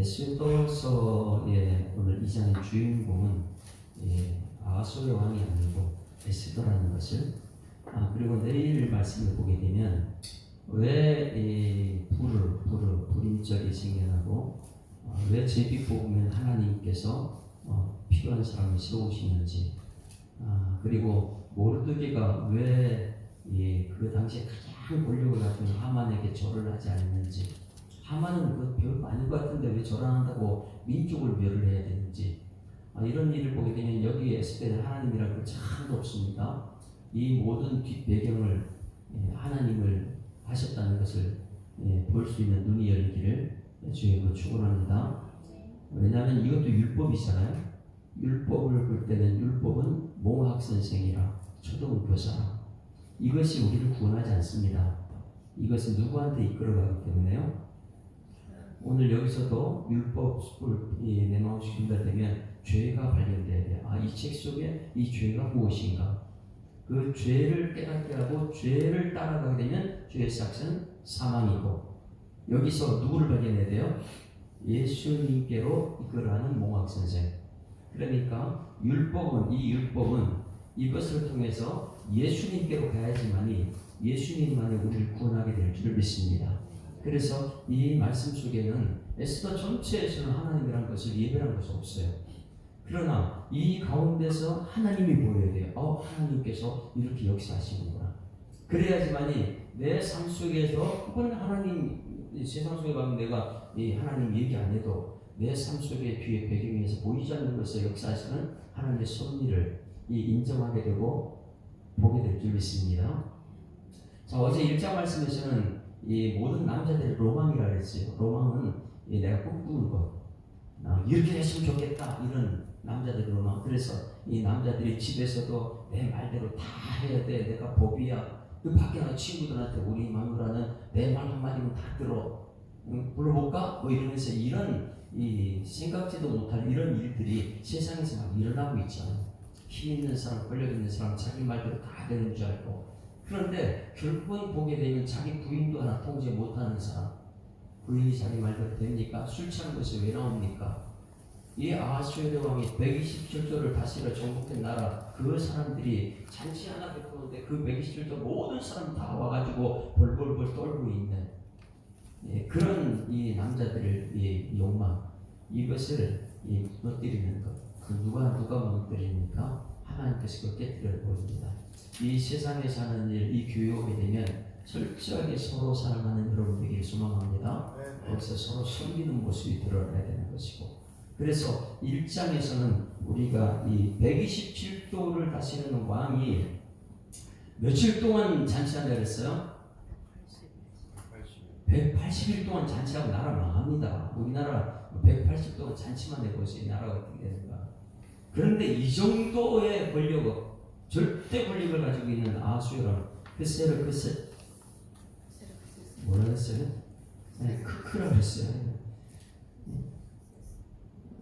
에스더서의 오늘 2장의 주인공은 아하수의 왕이 아니고 에스더라는 것을 그리고 내일 말씀을 보게 되면 왜 불임절이 생겨나고 왜 제비 뽑으면 하나님께서 필요한 사람을 세우시는지 그리고 모르드게가 왜 그 당시에 가장 권력을 가진 하만에게 절을 하지 않았는지 하만은 그 별거 아닌 것 같은데 왜 절 안 한다고 민족을 멸을 해야 되는지 이런 일을 보게 되면 여기에 에스더는 하나님이라는 걸 참 없습니다. 이 모든 뒷배경을 하나님을 하셨다는 것을 볼 수 있는 눈이 열리기를 주님으로 축원합니다. 왜냐하면 이것도 율법이잖아요. 율법을 볼 때는 율법은 몽학선생이라 초등교사라 이것이 우리를 구원하지 않습니다. 이것은 누구한테 이끌어가기 때문에요. 오늘 여기서도 율법을 내 마음속에 준비되면 죄가 발견돼야 돼요. 이 책 속에 이 죄가 무엇인가? 그 죄를 깨닫게 하고 죄를 따라가게 되면 죄의 삭은 사망이고 여기서 누구를 발견해야 돼요? 예수님께로 이끌어가는 몽학선생. 그러니까 율법은 이것을 통해서 예수님께로 가야지만이 예수님만이 우리를 구원하게 될 줄 믿습니다. 그래서 이 말씀 속에는 에스더 전체에서는 하나님이라는 것을 예배한 것이 없어요. 그러나 이 가운데서 하나님이 보여야 돼요. 하나님께서 이렇게 역사하시는구나. 그래야지만이 내 삶 속에서 그건 하나님 세상 속에 가면 내가 이 하나님 얘기 안 해도 내 삶 속에 뒤에 배경에서 보이지 않는 것을 역사하시는 하나님의 섭리를 인정하게 되고 보게 될 줄 믿습니다. 자, 어제 1장 말씀에서는 이 모든 남자들의 로망이라 그랬어요. 로망은 내가 꿈꾸는 것. 이렇게 했으면 좋겠다. 이런 남자들의 로망. 그래서 이 남자들이 집에서도 내 말대로 다 해야 돼. 내가 법이야. 그 밖에 나가 친구들한테 우리 마누라는 내 말 한마디면 다 들어. 불러볼까? 이러면서 이런 생각지도 못할 이런 일들이 세상에서 막 일어나고 있잖아요. 힘 있는 사람, 권력 있는 사람, 자기 말대로 다 되는 줄 알고. 그런데 결국은 보게 되면 자기 부인도 하나 통제 못하는 사람, 부인이 자기 말대로 됩니까? 술 취하는 것이 왜 나옵니까? 이 아하수에르 왕이 127조를 다스려 정복한 나라 그 사람들이 잔치 하나 베푸는데 그 127조 모든 사람 다 와가지고 벌벌벌 떨고 있는 그런 이 남자들의 욕망 이것을 무너뜨리는 것. 그 누가 무너뜨립니까? 하나님께서 그 깨뜨려 보입니다. 이 세상에 사는 일, 이 교회 오게 되면 철저하게 서로 사랑하는 여러분 되기를 소망합니다. 거기서 서로 섬기는 모습이 드러나야 되는 것이고 그래서 1장에서는 우리가 이 127도를 다스리는 왕이 며칠 동안 잔치한다 그랬어요? 180일 동안 잔치하고 나라 망합니다. 우리나라 180일 동안 잔치만 해보세요. 나라가 어떻게 되는가. 그런데 이 정도의 권력은 절대 권력을 가지고 있는 아하수에르 크세를 뭐라 했어요? 크크라 했어요.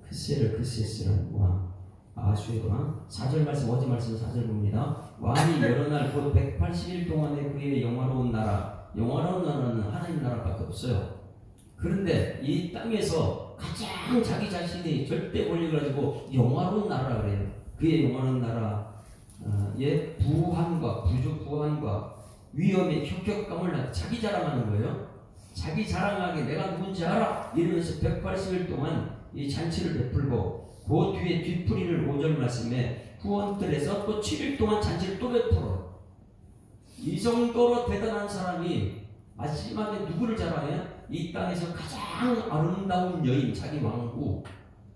크세스라는 왕 아하수에르 왕 4절 말씀 어제 말씀 4절 봅니다. 왕이 여러 날 곧 180일 동안에 그의 영화로운 나라는 하나님 나라밖에 없어요. 그런데 이 땅에서 가장 자기 자신이 절대 권력을 가지고 영화로운 나라라 그래요. 그의 영화로운 나라의 부한과 위험의 혁혁감을 자기 자랑하는 거예요. 자기 자랑하게 내가 누군지 알아 이러면서 180일 동안 이 잔치를 베풀고 그 뒤에 뒷풀이를 5절 말씀에 후원들에서 또 7일 동안 잔치를 또 베풀어요. 이 정도로 대단한 사람이 마지막에 누구를 자랑해요? 이 땅에서 가장 아름다운 여인, 자기 왕후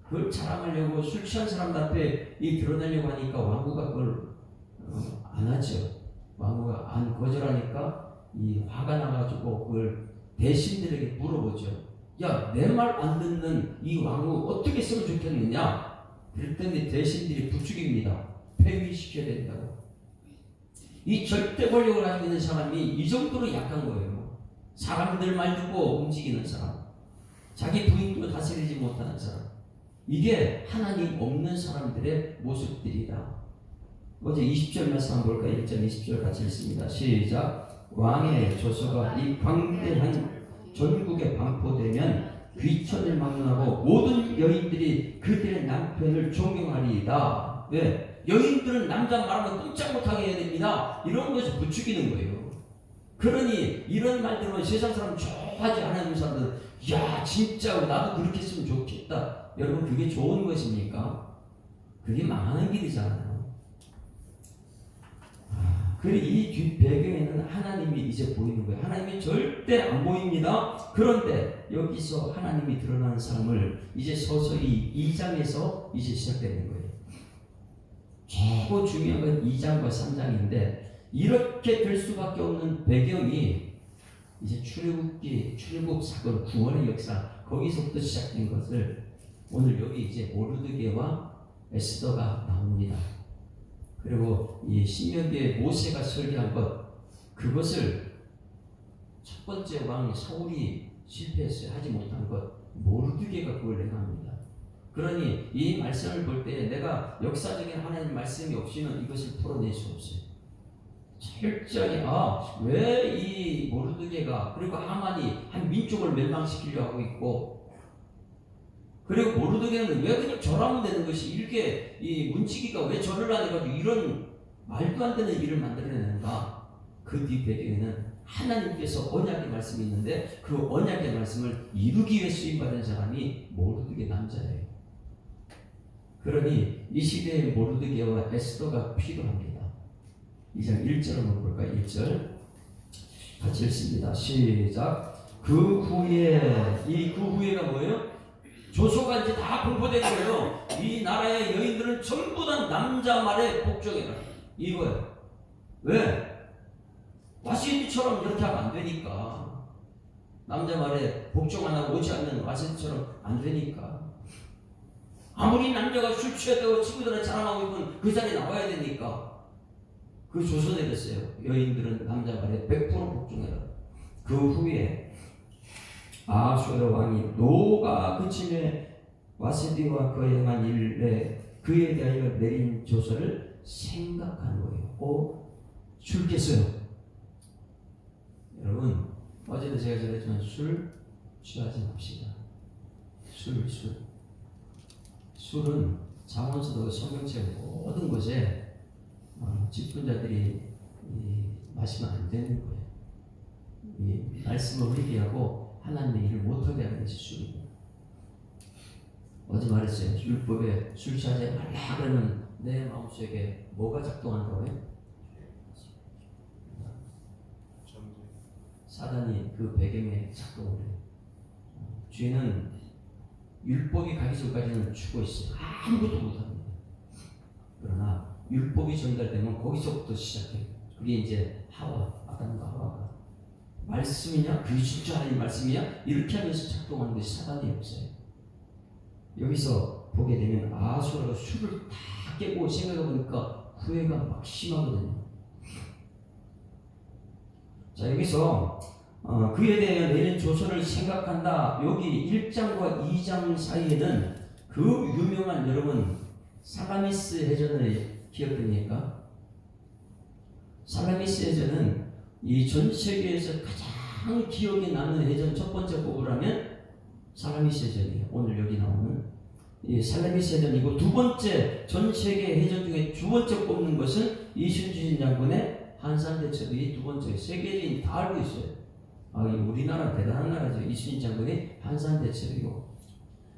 그걸 자랑하려고 술 취한 사람들 앞에 드러내려고 하니까 왕후가 그걸 안 하죠. 왕후가 안 거절하니까 화가 나가지고 그걸 대신들에게 물어보죠. 야, 내 말 안 듣는 이 왕후 어떻게 쓰면 좋겠느냐? 그랬더니 대신들이 부추깁니다. 폐위시켜야 된다고. 이 절대 권력을 가지고 있는 사람이 이 정도로 약한 거예요. 사람들 말 듣고 움직이는 사람, 자기 부인도 다스리지 못하는 사람, 이게 하나님 없는 사람들의 모습들이다. 어제 20절 말씀 한번 볼까요? 1절 20절 같이 읽습니다. 시작. 왕의 조서가 이 광대한 전국에 반포되면 귀천을 막론하고 모든 여인들이 그들의 남편을 존경하리이다. 왜? 여인들은 남자 말하면 꼼짝 못하게 해야 됩니다. 이런 것을 부추기는 거예요. 그러니 이런 말 들으면 세상 사람 좋아하지 않은 사람들, 야 진짜 나도 그렇게 했으면 좋겠다. 여러분 그게 좋은 것입니까? 그게 망하는 길이잖아요. 그리고 이 뒷 배경에는 하나님이 이제 보이는 거예요. 하나님이 절대 안 보입니다. 그런데 여기서 하나님이 드러나는 삶을 이제 서서히 2장에서 이제 시작되는 거예요. 최고 중요한 건 2장과 3장인데 이렇게 될 수밖에 없는 배경이 이제 출애굽 사건 구원의 역사 거기서부터 시작된 것을 오늘 여기 이제 모르드게와 에스더가 나옵니다. 그리고 이 신명기에 모세가 설계한 것 그것을 첫 번째 왕 사울이 실패했어요. 하지 못한 것 모르드게가 그걸 행합니다. 그러니 이 말씀을 볼 때 내가 역사적인 하나님 말씀이 없이는 이것을 풀어낼 수 없어요. 철저히 왜 이 모르드게가 그리고 하만이 한 민족을 멸망시키려 하고 있고 그리고 모르드게는 왜 그냥 절하면 되는 것이 이렇게 이 문치기가 왜 절을 안 해가지고 이런 말도 안 되는 일을 만들어내는가? 그 뒤 배경에는 하나님께서 언약의 말씀이 있는데 그 언약의 말씀을 이루기 위해 쓰임받은 사람이 모르드게 남자예요. 그러니 이 시대의 모르드게와 에스더가 필요합니다. 2장 1절 한번 볼까요? 1절 같이 읽습니다. 시작. 그 후에가 뭐예요? 조소가 이제 다 공포된 거예요. 이 나라의 여인들은 전부 다 남자 말에 복종해라. 이거예요. 왜? 와시티처럼 이렇게 하면 안 되니까. 남자 말에 복종 안 하고 오지 않는 와시티처럼 안 되니까. 아무리 남자가 술 취했다고 친구들한테 자랑하고 있건 그 자리에 나와야 되니까. 그 조선에 됐어요. 여인들은 남자 말에 100% 복종해라. 그 후에 아수르 왕이 노가 그침에 와스디와 그의 행한 일에 그에 대하여 내린 조서를 생각하는 거예요. 술 깼어요. 여러분 어제도 제가 전했지만 술 취하지 맙시다. 술은 잠언서도 성경책 모든 곳에 직분자들이 마시면 안 되는 거예요. 이 말씀을 회개하고 하나님의 일을 못하게 하는 것이 술이고 어제 말했어요. 율법에 술 취하지 말라 그러면 내 마음속에 뭐가 작동한다고요? 사단이 그 배경에 작동을 해요. 죄는 율법이 가기 전까지는 죽어 있어요. 아무것도 못합니다. 그러나 율법이 전달되면 거기서부터 시작해요. 그게 이제 아담과 하와가 말씀이냐? 그게 진짜 하나님 말씀이냐? 이렇게 하면서 작동하는 것이 사단의 역사예요. 여기서 보게 되면 아수라가 술을 다 깨고 생각해보니까 후회가 막 심하거든요. 자 여기서 그에 대해 내린 조서를 생각한다. 여기 1장과 2장 사이에는 그 유명한 여러분 살라미스 해전을 기억됩니까? 살라미스 해전은 이 전 세계에서 가장 기억에 남는 해전 첫 번째 꼽으라면 살라미스 해전이에요. 오늘 여기 나오는 이 살라미스 해전이고 두 번째 전 세계 해전 중에 두 번째 꼽는 것은 이순신 장군의 한산대첩이 두 번째. 세계인이 다 알고 있어요. 우리나라 대단한 나라죠. 이순신 장군의 한산대첩이고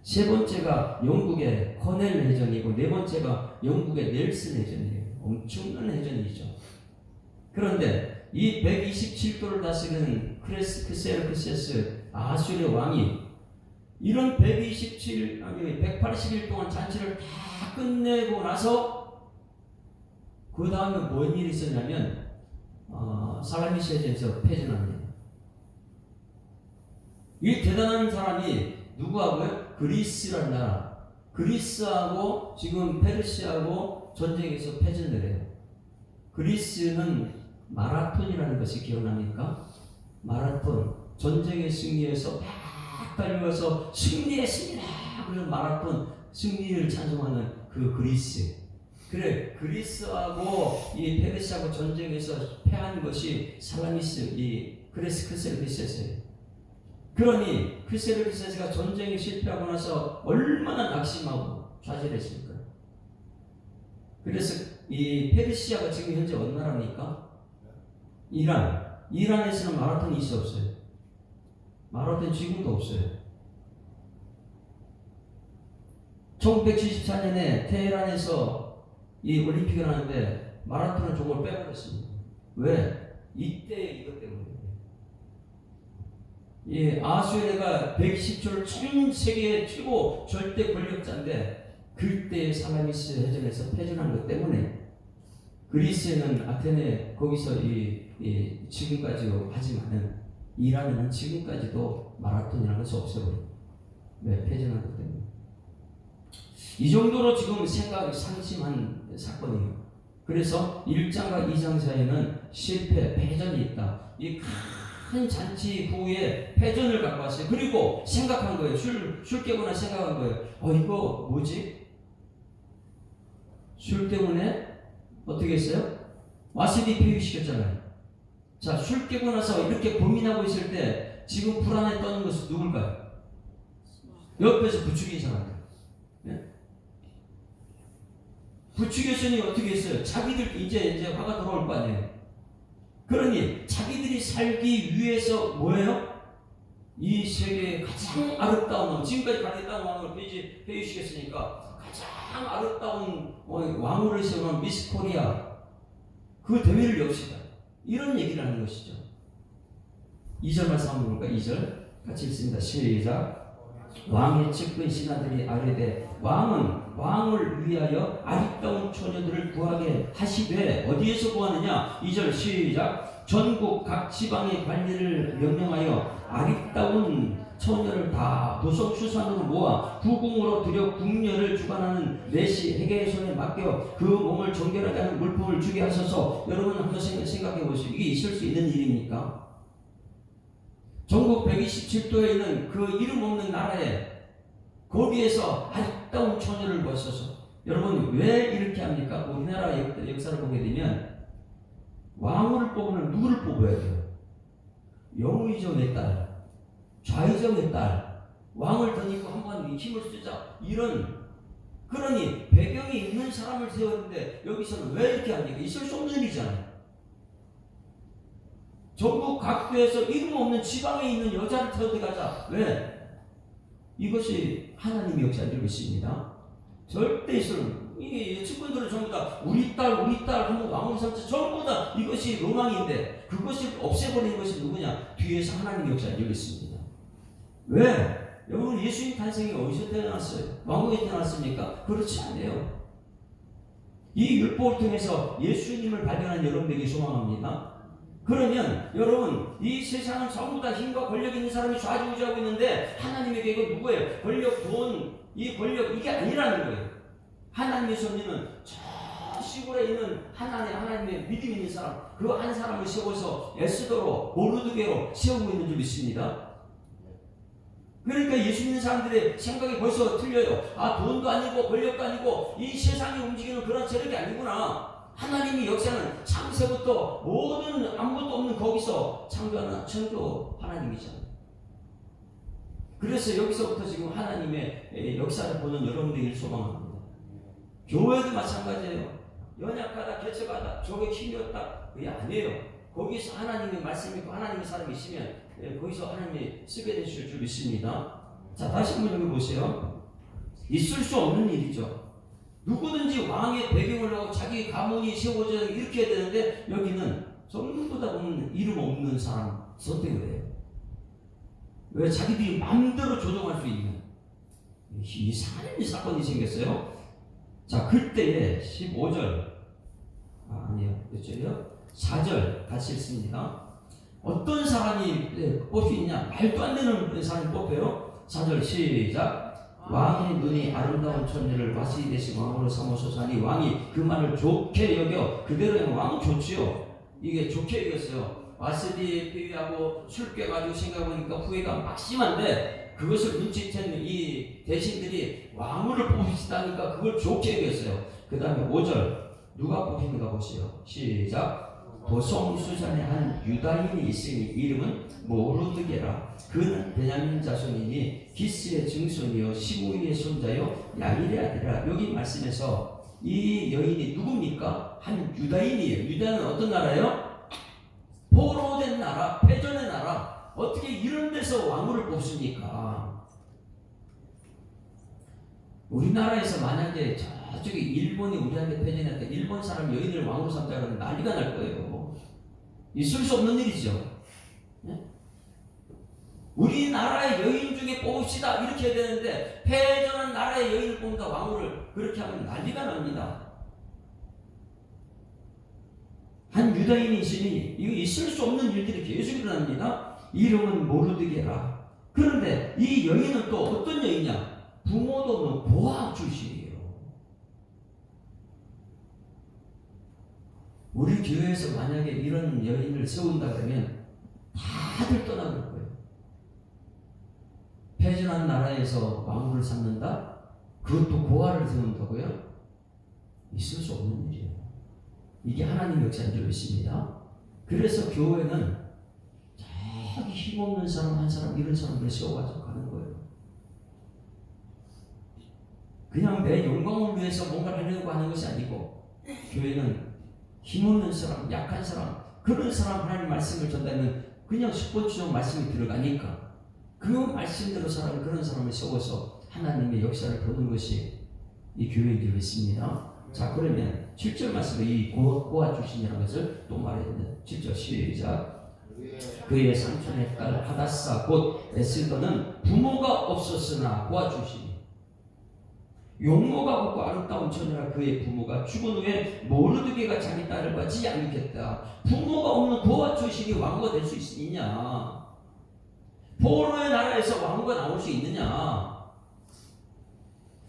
세 번째가 영국의 커넬 해전이고 네 번째가 영국의 넬슨 해전이에요. 엄청난 해전이죠. 그런데 이 127도를 다스리는 크세르크세스 아수르 왕이 이런 180일 동안 잔치를 다 끝내고 나서 그 다음에 뭔 일이 있었냐면 살라미스 해전에서 패전합니다. 이 대단한 사람이 누구하고요? 그리스라는 나라. 그리스하고 지금 페르시아하고 전쟁에서 패전을 해요. 그리스는 마라톤이라는 것이 기억납니까? 마라톤 전쟁에 승리해서 막 달려가서 승리했습니다. 그런 마라톤 승리를 찬송하는 그 그리스. 그래 그리스하고 이 페르시아하고 전쟁에서 패한 것이 살라미스 이 크세르크세스예요. 그러니 크세르기세스가 전쟁에 실패하고 나서 얼마나 낙심하고 좌절했을까. 그래서 이 페르시아가 지금 현재 어느 나라입니까? 이란에서는 마라톤이 있어 없어요? 마라톤 지금도 없어요. 1974년에 테헤란에서 이 올림픽을 하는데 마라톤을 저걸 빼버렸습니다. 왜? 이때 이것 때문에. 이 아수에르가 110초를 전 세계 최고 절대 권력자인데 그때 살라미스 해전에서 패전한 것 때문에 그리스에는 아테네 거기서 지금까지 하지만은 이란에는 지금까지도 마라톤이라는 것이 없어버려요. 왜? 패전한 것 때문에. 이 정도로 지금 생각이 상심한 사건이에요. 그래서 1장과 2장 사이에는 실패, 패전이 있다. 이 큰 잔치 후에 패전을 갖고 왔어요. 그리고 생각한 거예요. 술 깨거나 생각한 거예요. 이거 뭐지? 술 때문에 어떻게 했어요? 와스비 피우시켰잖아요. 자, 술 깨고 나서 이렇게 고민하고 있을 때 지금 불안에 떠는 것은 누굴까요? 옆에서 부추긴 사람들. 네? 부추겼으니 어떻게 했어요? 자기들 이제 화가 들어올 거 아니에요. 그러니 자기들이 살기 위해서 뭐예요? 이 세계의 가장 아름다운 왕, 지금까지 가르쳤던 왕을 배우시겠으니까 가장 아름다운 왕후를 세우는 미스 코리아 그 대회를 엽시다. 이런 얘기를 하는 것이죠. 2절 말씀 한번 볼까요? 2절 같이 읽습니다. 시작. 왕의 측근 신하들이 아뢰되 왕을 위하여 아리따운 처녀들을 구하게 하시되 어디에서 구하느냐? 2절 시작. 전국 각 지방의 관리를 명령하여 아리따운 처녀를 다 도성 추산으로 모아 부궁으로 들여 궁녀를 주관하는 내시 해계의 손에 맡겨 그 몸을 정결하게 하는 물품을 주게 하소서. 여러분 한번 생각해 보시오. 이게 있을 수 있는 일입니까? 전국 127도에 있는 그 이름 없는 나라에 거기에서 아리따운 처녀를 보셔서. 여러분 왜 이렇게 합니까? 우리나라 역사를 보게 되면 왕후를 뽑으면 누구를 뽑아야 돼요? 영의정의 딸, 좌의정의 딸, 왕을 던지고 한번 힘을 쓰자, 이런. 그러니 배경이 있는 사람을 세웠는데 여기서는 왜 이렇게 합니까? 있을 수 없는 일이잖아요. 전국 각도에서 이름 없는 지방에 있는 여자를 선택하자. 왜? 이것이 하나님의 역사를 있습니다. 절대 있을. 이게 측근들은 전부 다 우리 딸 하면 왕을 삼자, 전부 다 이것이 로망인데 그것을 없애버리는 것이 누구냐? 뒤에서 하나님의 역사를 있습니다. 왜? 여러분 예수님 탄생이 어디서 태어났어요? 왕국에 태어났습니까? 그렇지 않아요. 이 율법을 통해서 예수님을 발견한 여러분에게 소망합니다. 그러면 여러분 이 세상은 전부 다 힘과 권력 있는 사람이 좌지우지하고 있는데 하나님의 계획은 누구예요? 권력, 돈, 이 권력 이게 아니라는 거예요. 하나님의 섭리는 저 시골에 있는 하나님의 믿음 있는 사람, 그 한 사람을 세워서 에스더로 모르드게로 세우고 있는 줄 믿습니다. 그러니까 예수 믿는 사람들의 생각이 벌써 틀려요. 돈도 아니고 권력도 아니고 이 세상이 움직이는 그런 세력이 아니구나. 하나님의 역사는 창세부터 모든 아무것도 없는 거기서 창조하는 창조 하나님이잖아요. 그래서 여기서부터 지금 하나님의 역사를 보는 여러분들이 소망합니다. 교회도 마찬가지예요. 연약하다, 개척하다, 저게 힘이 없다, 그게 아니에요. 거기서 하나님의 말씀이 있고 하나님의 사람이 있으면 거기서 하나님이 쓰게 되실 줄 믿습니다. 자, 다시 한번 여기 보세요. 있을 수 없는 일이죠. 누구든지 왕의 배경을 하고 자기 가문이 세워져 이렇게 해야 되는데 여기는 전부 다 보면 이름 없는 사람 선택을 해요. 왜? 자기들이 마음대로 조정할 수 있는 이상한 사건이 생겼어요. 자, 그때에 15절 아니요, 몇 절이요? 4절 같이 읽습니다. 어떤 사람이 뽑히느냐? 말도 안 되는 사람이 뽑혀요. 4절 시작. 왕의 눈이 아름다운 처녀를 와시 대신 왕으로 삼으소서 하니 왕이 그 말을 좋게 여겨. 그대로 왕은 좋지요. 이게 좋게 여겼어요. 와스디 비유하고 술 깨가지고 생각해보니까 후회가 막심한데 그것을 눈치챈 이 대신들이 왕후를 뽑으시다니까 그걸 좋게 여겼어요. 그 다음에 5절 누가 뽑히는가 보시오. 시작. 도송 수잔의 한 유다인이 있으니 이름은 모르드게라. 그는 베냐민 자손이니 기스의 증손이요 시므이의 손자요 야일의 아들이라. 여기 말씀에서 이 여인이 누굽니까? 한 유다인이에요. 유다는 어떤 나라예요? 포로된 나라, 패전의 나라. 어떻게 이런 데서 왕후를 뽑습니까? 우리나라에서 만약에 저쪽에 일본이 우리한테 패전했다, 일본 사람 여인을 왕으로 삼자 그러면 난리가 날 거예요. 있을 수 없는 일이죠. 네? 우리나라의 여인 중에 뽑읍시다 이렇게 해야 되는데 패전한 나라의 여인을 뽑는다, 왕후를. 그렇게 하면 난리가 납니다. 한 유다인이 있으니 이거 있을 수 없는 일들이 계속 일어납니다. 이름은 모르드게라. 그런데 이 여인은 또 어떤 여인이냐? 부모도 없는 고아 출신이에요. 우리 교회에서 만약에 이런 여인을 세운다 그러면 다들 떠나볼 거예요. 패전한 나라에서 왕후를 삼는다? 그것도 고아를 세운다고요? 있을 수 없는 일이에요. 이게 하나님 역사인 줄 믿습니다. 그래서 교회는 저기 힘없는 사람 한 사람, 이런 사람들 세워가지고 가는 거예요. 그냥 내 영광을 위해서 뭔가를 하려고 하는 것이 아니고, 교회는 힘없는 사람, 약한 사람, 그런 사람 하나님 말씀을 전달하면 그냥 스포츠용 말씀이 들어가니까 그 말씀대로 살아가는 그런 사람을 세워서 하나님의 역사를 보는 것이 이 교회인 줄 믿습니다. 자, 그러면 7절 말씀에 이 고아 출신이라는 것을 또 말했는데, 7절 시작. 그의 삼촌의 딸 하다사 곧 에스더는 부모가 없었으나 고아 출신이, 용모가 곱고 아름다운 처녀라. 그의 부모가 죽은 후에 모르드게가 자기 딸을 받지 양육했다. 부모가 없는 고아 출신이 왕후가 될 수 있느냐? 포로의 나라에서 왕후가 나올 수 있느냐?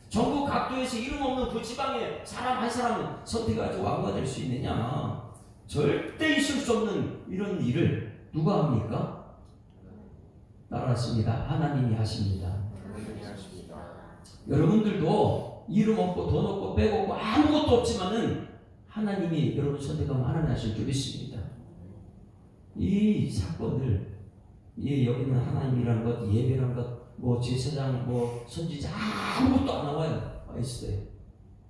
전국 각도에서 이름 없는 그 지방에 사람 한 사람을 선택해가지고 왕후가 될 수 있느냐? 절대 있을 수 없는 이런 일을 누가 합니까? 따라했습니다. 하나님이 하십니다. 여러분들도 이름 없고 돈 없고 백 없고 아무것도 없지만은 하나님이 여러분 선택하면 하나님 하실 줄 믿습니다. 이 사건을, 이 여기는 하나님이라는 것, 예배라는 것, 뭐 제사장, 뭐 선지자 아무것도 안 나와요. 있어요.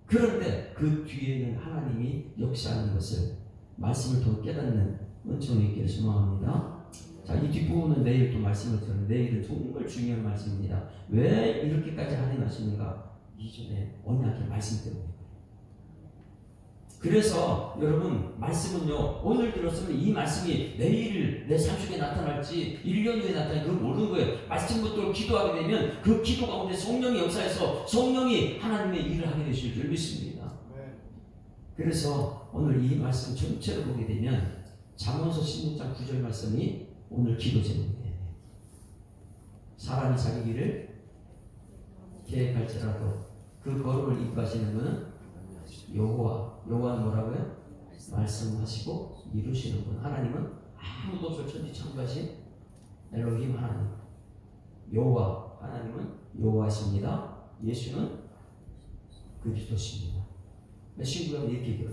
그런데 그 뒤에는 하나님이 역사하는 것을 말씀을 통해 깨닫는 은총이 있기를 소망합니다. 자, 이 뒷부분은 내일 또 말씀을 드렸는데, 내일은 정말 중요한 말씀입니다. 왜 이렇게까지 하나님 하시는가? 이전에 언약의 말씀 때문에. 그래서 여러분, 말씀은요, 오늘 들었으면 이 말씀이 내일 내 삶 속에 나타날지 1년 후에 나타날지 그걸 모르는 거예요. 말씀 붙들고 기도하게 되면 그 기도 가운데 성령이 역사해서 성령이 하나님의 일을 하게 되실 줄 믿습니다. 그래서 오늘 이 말씀 전체를 보게 되면 잠언서 16장 9절 말씀이 오늘 기도 제목이에요. 사람이 자기 길을 계획할지라도 그 걸음을 인도하시는 분은 여호와. 여호와는 뭐라고요? 말씀하시고 이루시는 분. 하나님은 아무도 없을 천지 창조하신 엘로힘 하나님. 여호와, 하나님은 여호와십니다. 예수는 그리스도십니다. 신구약은 이렇게 얘기해요.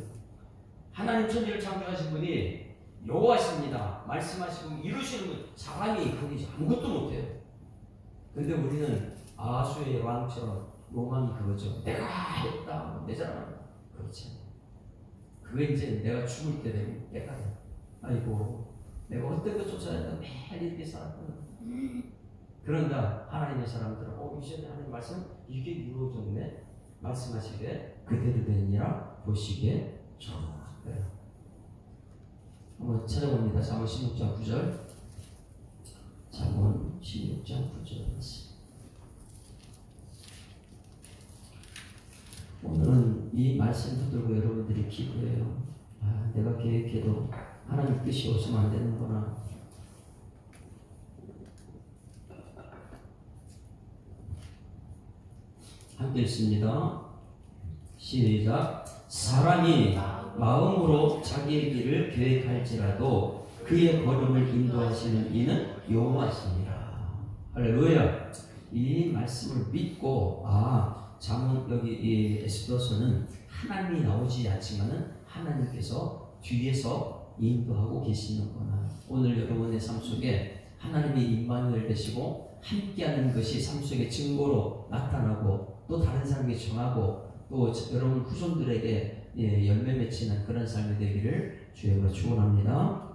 하나님 천지를 창조하신 분이 여호와십니다. 말씀하시고 이루시는 분. 사람이 거기 아무것도 못해요. 근데 우리는 아수의 왕처럼 로망이 그거죠. 내가 했다, 내 자랑한다. 그렇지 않아요. 그게 이제 내가 죽을 때 되면 깨달아요. 아이고, 내가 어떤 것 쫓아다니다 매일 이렇게 살았구나. 그런다 하나님의 사람들은 이전에 하나님 말씀 이게 이루어졌네. 말씀하시되 그대로 되니라 보시기에 좋아요. 한번 찾아봅니다. 잠언 16장 9절. 잠언 16장 9절 말씀. 오늘은 이 말씀 붙들고 여러분들이 기도해요. 내가 계획해도 하나님 뜻이 없으면 안 되는구나. 함께 읽습니다. 시작. 사람이 마음으로 자기의 길을 계획할지라도 그의 걸음을 인도하시는 이는 여호와시니라. 할렐루야. 이 말씀을 믿고 잠언 여기 이 에스더서는 하나님이 나오지 않지만은 하나님께서 뒤에서 인도하고 계시는구나. 오늘 여러분의 삶 속에 하나님의 임마누엘 되시고 함께하는 것이 삶 속의 증거로 나타나고 또 다른 사람에게 전하고 또 여러분 후손들에게 열매 맺히는 그런 삶이 되기를 주의 이름으로 축원합니다.